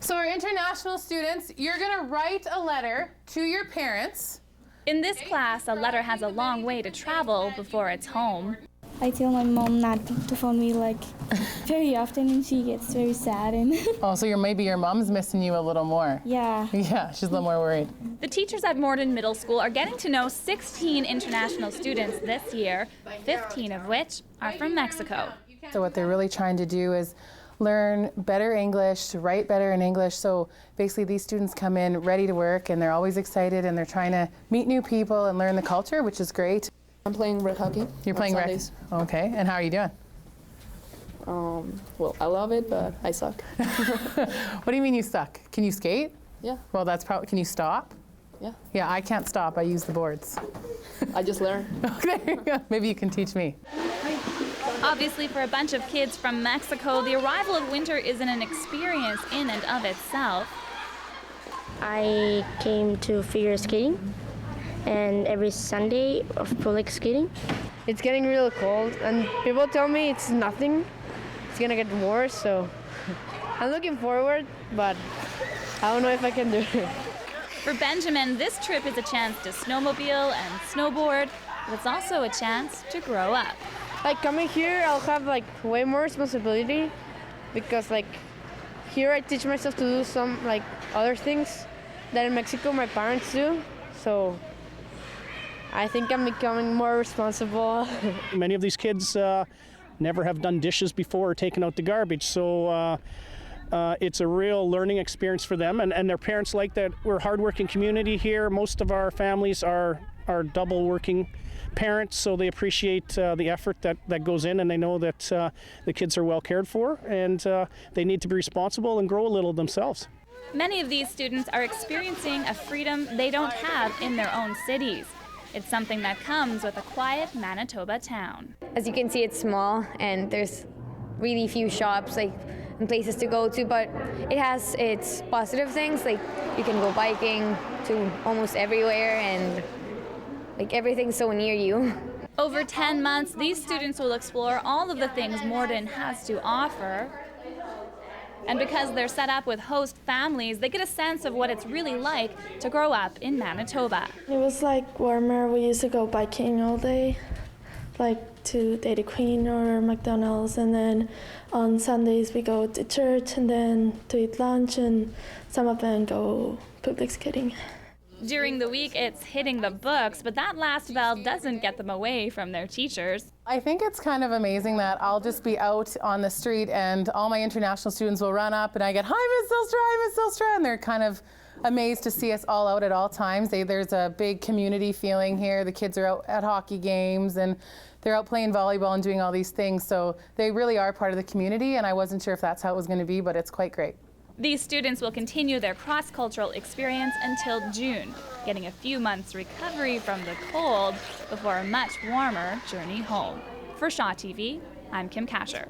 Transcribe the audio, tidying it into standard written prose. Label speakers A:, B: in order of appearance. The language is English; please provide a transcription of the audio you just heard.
A: So our international students, you're gonna write a letter to your parents.
B: In this class, a letter has a long way to travel before it's home.
C: I tell my mom not to phone me like very often, and she gets very sad. And
A: Oh, so maybe your mom's missing you a little more.
C: yeah.
A: Yeah, she's a little more worried.
B: The teachers at Morden Middle School are getting to know 16 international students this year, 15 of which are from Mexico.
A: So what they're really trying to do is learn better English, to write better in English. So basically these students come in ready to work, and they're always excited, and they're trying to meet new people and learn the culture, which is great.
D: I'm playing rec hockey.
A: You're playing rec? Okay, and how are you doing?
D: Well, I love it, but I suck.
A: What do you mean you suck? Can you skate?
D: Yeah.
A: Well, that's probably, can you stop?
D: Yeah.
A: Yeah, I can't stop, I use the boards.
D: I just learn.
A: There you go. Maybe you can teach me.
B: Obviously, for a bunch of kids from Mexico, the arrival of winter isn't an experience in and of itself.
E: I came to figure skating, and every Sunday of public skating.
F: It's getting real cold, and people tell me it's nothing. It's gonna get worse, so I'm looking forward, but I don't know if I can do it.
B: For Benjamin, this trip is a chance to snowmobile and snowboard, but it's also a chance to grow up.
F: Like coming here, I'll have like way more responsibility, because like here I teach myself to do some like other things that in Mexico my parents do. So I think I'm becoming more responsible.
G: Many of these kids never have done dishes before or taken out the garbage, so it's a real learning experience for them, and their parents like that. We're a hardworking community here. Most of our families are double working parents, so they appreciate the effort that goes in, and they know that the kids are well cared for, and they need to be responsible and grow a little themselves.
B: Many of these students are experiencing a freedom they don't have in their own cities. It's something that comes with a quiet Manitoba town.
H: As you can see, it's small, and there's really few shops and places to go to, but it has its positive things, like you can go biking to almost everywhere, and like everything's so near you.
B: Over 10 months, these students will explore all of the things Morden has to offer. And because they're set up with host families, they get a sense of what it's really like to grow up in Manitoba.
C: It was like warmer. We used to go biking all day, like to Dairy Queen or McDonald's, and then on Sundays we go to church and then to eat lunch, and some of them go public skating.
B: During the week, it's hitting the books, but that last bell doesn't get them away from their teachers.
A: I think it's kind of amazing that I'll just be out on the street and all my international students will run up and I get, "Hi, Miss ZYLSTRA, hi, Miss ZYLSTRA," and they're kind of amazed to see us all out at all times. There's a big community feeling here. The kids are out at hockey games and they're out playing volleyball and doing all these things, so they really are part of the community, and I wasn't sure if that's how it was going to be, but it's quite great.
B: These students will continue their cross-cultural experience until June, getting a few months recovery from the cold before a much warmer journey home. For Shaw TV, I'm Kim Kasher.